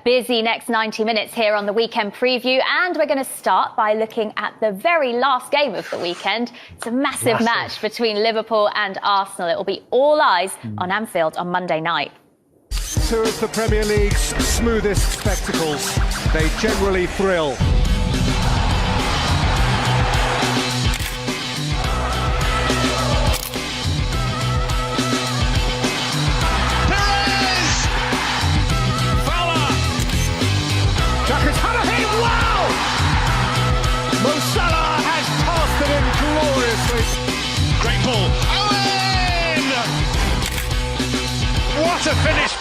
Busy next 90 minutes here on the weekend preview, and we're going to start by looking at the very last game of the weekend. It's a massive match between Liverpool and Arsenal. It will be all eyes on Anfield on Monday night. Two of the Premier League's smoothest spectacles. They generally thrill. Great ball. Owen! What a finish!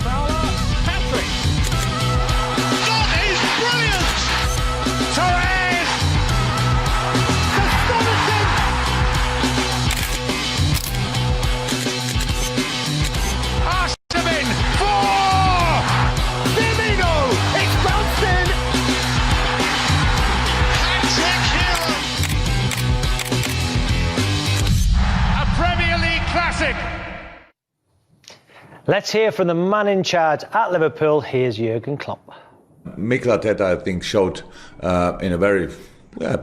Fowler, Patrick. That is brilliant! Torres! Astonishing! Arsenal four! Firmino! It's bounced in! Hat-trick hero! A Premier League classic! Let's hear from the man in charge at Liverpool. Here's Jurgen Klopp. Mikel Arteta, I think, showed in a very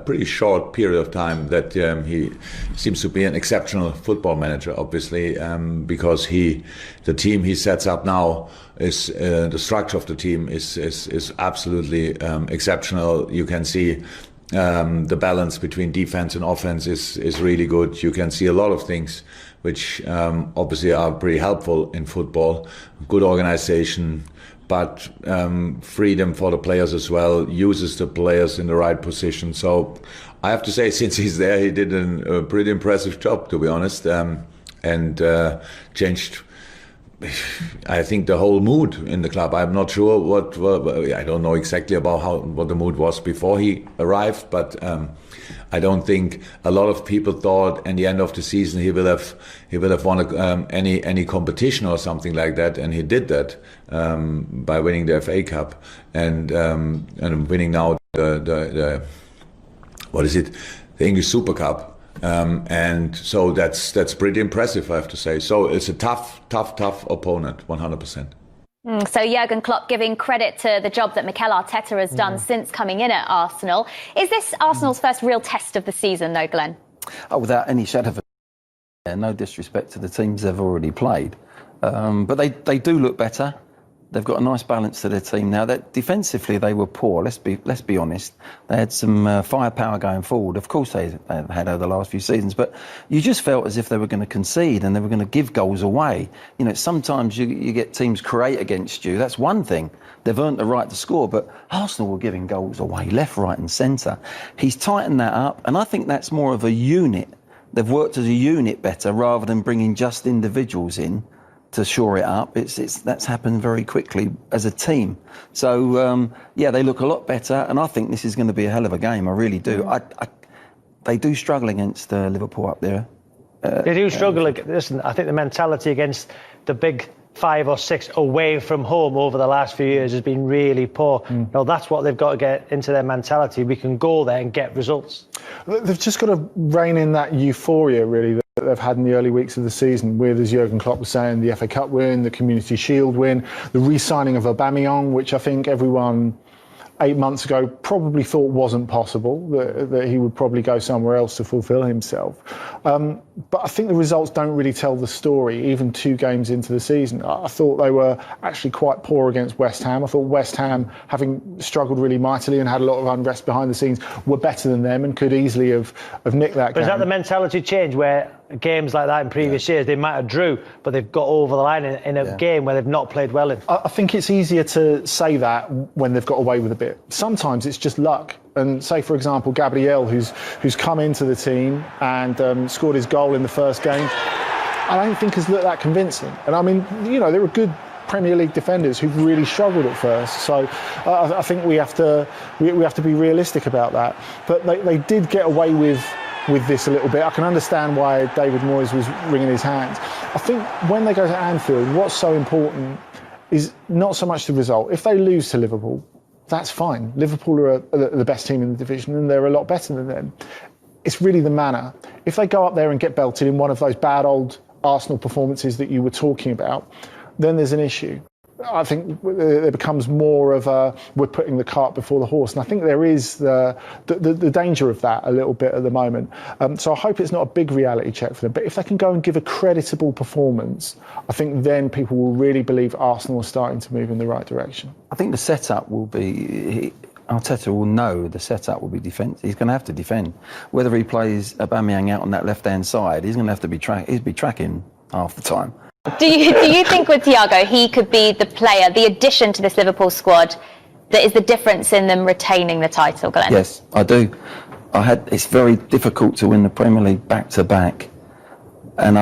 pretty short period of time that he seems to be an exceptional football manager, obviously, because the team he sets up now is the structure of the team is absolutely exceptional. You can see the balance between defense and offense is really good. You can see a lot of things which obviously are pretty helpful in football. Good organization, but freedom for the players as well, uses the players in the right position. So I have to say, since he's there, he did a pretty impressive job, to be honest, and changed, I think, the whole mood in the club. I'm not sure I don't know exactly about what the mood was before he arrived, but I don't think a lot of people thought at the end of the season he will have won any competition or something like that, and he did that by winning the FA Cup and winning now the English Super Cup. And so that's pretty impressive, I have to say. So it's a tough opponent, 100%. So Jurgen Klopp giving credit to the job that Mikel Arteta has done since coming in at Arsenal. Is this Arsenal's first real test of the season, though, Glenn? Oh, without any shadow of a... No disrespect to the teams they've already played. But they do look better. They've got a nice balance to their team now. That defensively they were poor. Let's be honest. They had some firepower going forward. Of course they've had over the last few seasons, but you just felt as if they were going to concede and they were going to give goals away. You know, sometimes you get teams create against you. That's one thing. They've earned the right to score, but Arsenal were giving goals away left, right, and centre. He's tightened that up, and I think that's more of a unit. They've worked as a unit better rather than bringing just individuals in to shore it up. That's happened very quickly as a team. So they look a lot better, and I think this is going to be a hell of a game. I really do. They do struggle against Liverpool up there. They do struggle. Listen, I think the mentality against the big 5 or 6 away from home over the last few years has been really poor. Now that's what they've got to get into their mentality. We can go there and get results. They've just got to rein in that euphoria, really, that they've had in the early weeks of the season with, as Jurgen Klopp was saying, the FA Cup win, the Community Shield win, the re-signing of Aubameyang, which I think everyone 8 months ago probably thought wasn't possible, that he would probably go somewhere else to fulfil himself. But I think the results don't really tell the story, even 2 games into the season. I thought they were actually quite poor against West Ham. I thought West Ham, having struggled really mightily and had a lot of unrest behind the scenes, were better than them and could easily have nicked that game. But is that the mentality change where games like that in previous years, they might have drew, but they've got over the line in a game where they've not played well in? I think it's easier to say that when they've got away with a bit. Sometimes it's just luck. And say, for example, Gabriel, who's come into the team and scored his goal in the first game, I don't think has looked that convincing. And I mean, you know, there were good Premier League defenders who've really struggled at first. So I think we have to be realistic about that. But they did get away with this a little bit. I can understand why David Moyes was wringing his hands. I think when they go to Anfield, what's so important is not so much the result. If they lose to Liverpool, that's fine. Liverpool are the best team in the division and they're a lot better than them. It's really the manner. If they go up there and get belted in one of those bad old Arsenal performances that you were talking about, then there's an issue. I think there becomes more of a we're putting the cart before the horse, and I think there is the danger of that a little bit at the moment. So I hope it's not a big reality check for them. But if they can go and give a creditable performance, I think then people will really believe Arsenal are starting to move in the right direction. I think the setup will be. Arteta will know the setup will be defence. He's going to have to defend. Whether he plays Aubameyang out on that left-hand side, he's going to have to be tracking half the time. Do you think with Thiago he could be the player, the addition to this Liverpool squad that is the difference in them retaining the title, Glenn? Yes, I do. It's very difficult to win the Premier League back to back, and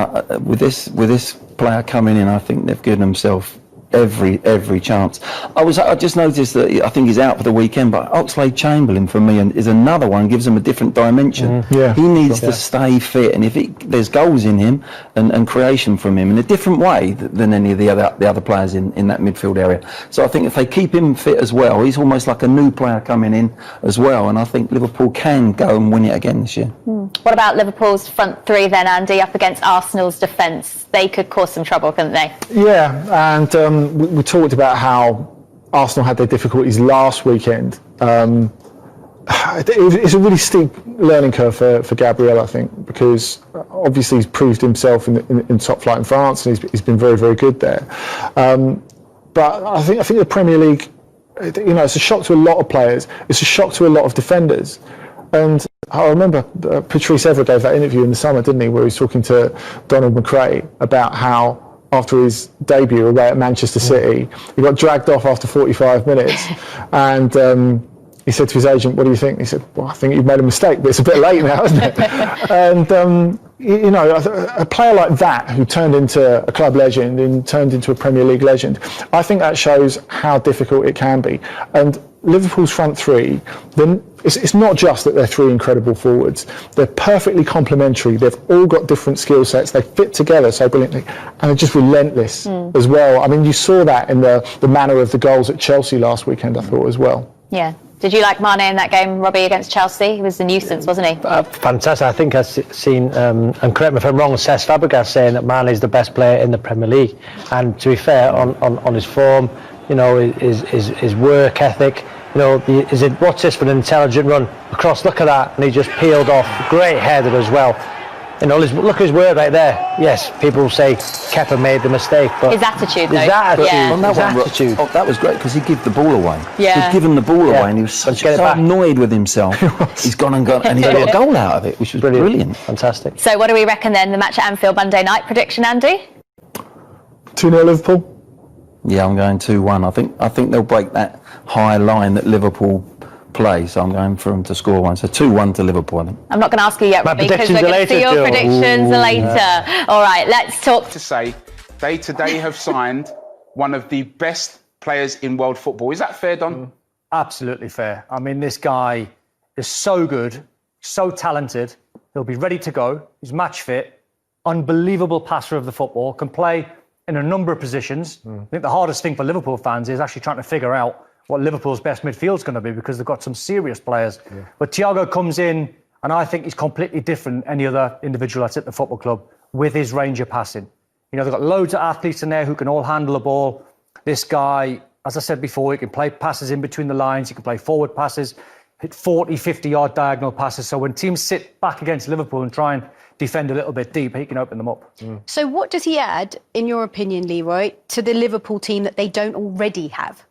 with this player coming in, I think they've given themselves every chance. I just noticed that I think he's out for the weekend, but Oxlade-Chamberlain for me is another one, gives him a different dimension. He needs to stay fit, and if there's goals in him and creation from him in a different way than any of the other players in that midfield area. So I think if they keep him fit as well, he's almost like a new player coming in as well, and I think Liverpool can go and win it again this year. What about Liverpool's front three then, Andy, up against Arsenal's defence? They could cause some trouble, couldn't they? Yeah, and we talked about how Arsenal had their difficulties last weekend. It's a really steep learning curve for Gabriel, I think, because obviously he's proved himself in top flight in France, and he's been very, very good there. But I think the Premier League, it's a shock to a lot of players. It's a shock to a lot of defenders. And I remember Patrice Evra gave that interview in the summer, didn't he, where he was talking to Donald McRae about how after his debut away at Manchester City, he got dragged off after 45 minutes. And he said to his agent, "What do you think?" He said, "Well, I think you've made a mistake, but it's a bit late now, isn't it?" And, a player like that who turned into a club legend and turned into a Premier League legend, I think that shows how difficult it can be. And Liverpool's front three, then it's not just that they're three incredible forwards. They're perfectly complementary. They've all got different skill sets. They fit together so brilliantly, and they're just relentless as well. I mean, you saw that in the manner of the goals at Chelsea last weekend, I thought, as well. Yeah. Did you like Mane in that game, Robbie, against Chelsea? He was a nuisance, wasn't he? Fantastic. I think I've seen, and correct me if I'm wrong, Cesc Fabregas saying that Mane is the best player in the Premier League. And to be fair, on his form, his work ethic, what's this for an intelligent run across? Look at that, and he just peeled off. Great header as well. Look at his word right there. Yes, people say Kepa made the mistake, but his attitude, though. His attitude. Yeah. On that attitude. Oh, that was great because he gave the ball away. Yeah. He'd given the ball away, and he was so annoyed with himself. He's gone, and he's got a goal out of it, which was brilliant. Fantastic. So, what do we reckon then? The match at Anfield Monday night prediction, Andy? 2-0 Liverpool. Yeah, I'm going 2-1. I think they'll break that high line that Liverpool play, so I'm going for them to score one. So 2-1 to Liverpool, I think. I'm not going to ask you yet, Robbie, because we're going to see your predictions later. All right, let's talk. To say they today have signed one of the best players in world football. Is that fair, Don? Absolutely fair. I mean, this guy is so good, so talented. He'll be ready to go. He's match fit, unbelievable passer of the football, can play in a number of positions. I think the hardest thing for Liverpool fans is actually trying to figure out what Liverpool's best midfield is going to be, because they've got some serious players. Yeah. But Thiago comes in, and I think he's completely different than any other individual that's at the football club with his range of passing. They've got loads of athletes in there who can all handle the ball. This guy, as I said before, he can play passes in between the lines. He can play forward passes, hit 40, 50-yard diagonal passes. So when teams sit back against Liverpool and try and defend a little bit deep, he can open them up. So what does he add, in your opinion, Leroy, to the Liverpool team that they don't already have?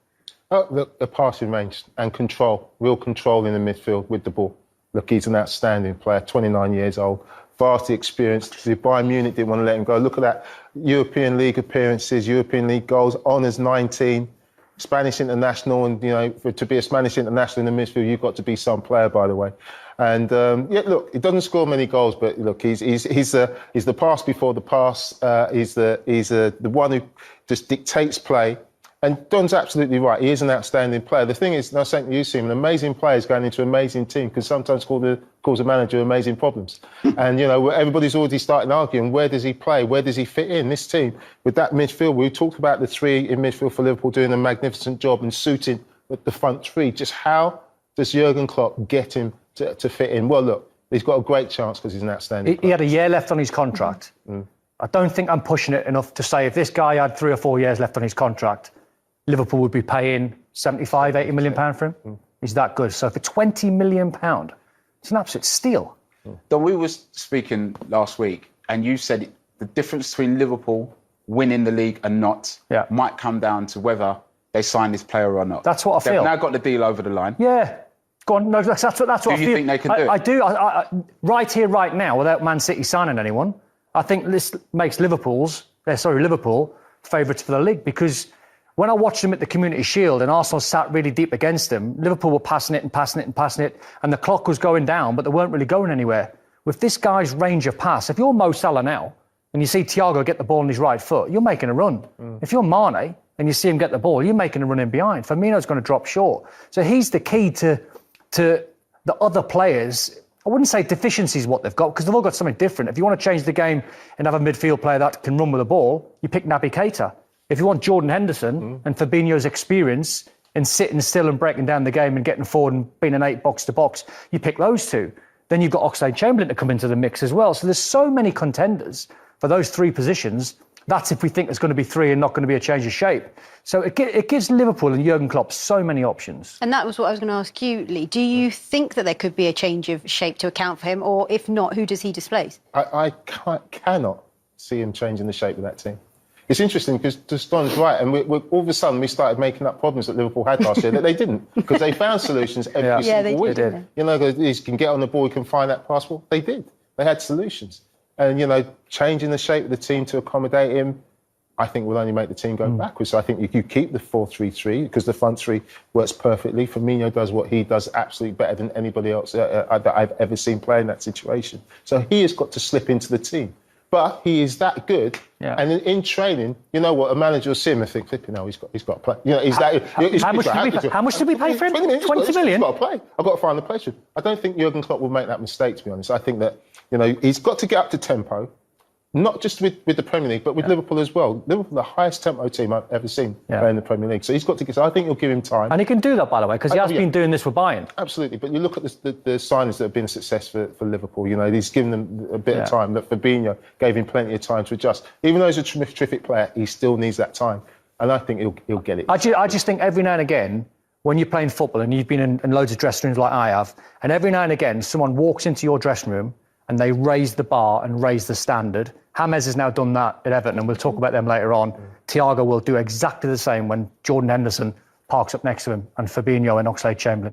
Look, the passing range and control, real control in the midfield with the ball. Look, he's an outstanding player, 29 years old, vastly experienced. The Bayern Munich didn't want to let him go. Look at that, European League appearances, European League goals, honours 19, Spanish international, and to be a Spanish international in the midfield, you've got to be some player, by the way. And look, he doesn't score many goals, but look, he's the pass before the pass. He's the one who just dictates play. And Don's absolutely right. He is an outstanding player. The thing is, I was saying to you, Seaman, amazing players going into an amazing team can sometimes cause a manager amazing problems. And, everybody's already starting arguing, where does he play? Where does he fit in? This team, with that midfield, we talked about the three in midfield for Liverpool doing a magnificent job and suiting the front three. Just how does Jurgen Klopp get him to fit in? Well, look, he's got a great chance because he's an outstanding player. He had a year left on his contract. I don't think I'm pushing it enough to say if this guy had 3 or 4 years left on his contract, Liverpool would be paying 75, 80 million pound for him. He's that good. So for 20 million pound, it's an absolute steal. Don, we were speaking last week, and you said the difference between Liverpool winning the league and not might come down to whether they sign this player or not. That's what I feel. They've now got the deal over the line. Yeah. Go on. No, that's what I feel. Do you think they can do it? I do. Right here, right now, without Man City signing anyone, I think this makes Liverpool favourites for the league, because when I watched them at the Community Shield and Arsenal sat really deep against them, Liverpool were passing it, and the clock was going down, but they weren't really going anywhere. With this guy's range of pass, if you're Mo Salah now and you see Thiago get the ball on his right foot, you're making a run. If you're Mane and you see him get the ball, you're making a run in behind. Firmino's going to drop short. So he's the key to the other players. I wouldn't say deficiency is what they've got, because they've all got something different. If you want to change the game and have a midfield player that can run with the ball, you pick Naby Keita. If you want Jordan Henderson and Fabinho's experience in sitting still and breaking down the game and getting forward and being an 8 box to box, you pick those two. Then you've got Oxlade-Chamberlain to come into the mix as well. So there's so many contenders for those 3 positions. That's if we think there's going to be 3 and not going to be a change of shape. So it gives Liverpool and Jurgen Klopp so many options. And that was what I was going to ask you, Lee. Do you think that there could be a change of shape to account for him? Or if not, who does he displace? I cannot see him changing the shape of that team. It's interesting because Don's right, and we all of a sudden we started making up problems that Liverpool had last year that they didn't, because they found solutions every single week. They did. You know, he can get on the ball, he can find that pass. Well, they did. They had solutions. And, you know, changing the shape of the team to accommodate him, I think will only make the team go backwards. So I think if you keep the 4-3-3, because the front three works perfectly, Firmino does what he does absolutely better than anybody else that I've ever seen play in that situation. So he has got to slip into the team. But he is that good, and in training, you know what, a manager will see him and think, flipping now, he's got to play. You know, he's that. How much did we pay for him? 20 million? He's got to play. I've got to find the place. I don't think Jurgen Klopp will make that mistake, to be honest. I think that, you know, he's got to get up to tempo, not just with the Premier League, but with Liverpool as well. Liverpool, the highest tempo team I've ever seen play in the Premier League. So he's got to get. So I think you'll give him time. And he can do that, by the way, because he has been doing this with Bayern. Absolutely. But you look at the signings that have been a success for Liverpool. You know, he's given them a bit of time. That Fabinho gave him plenty of time to adjust. Even though he's a terrific player, he still needs that time. And I think he'll get it. I just think every now and again, when you're playing football and you've been in loads of dressing rooms like I have, and every now and again someone walks into your dressing room and they raise the bar and raise the standard. James has now done that at Everton, and we'll talk about them later on. Thiago will do exactly the same when Jordan Henderson parks up next to him, and Fabinho and Oxlade-Chamberlain.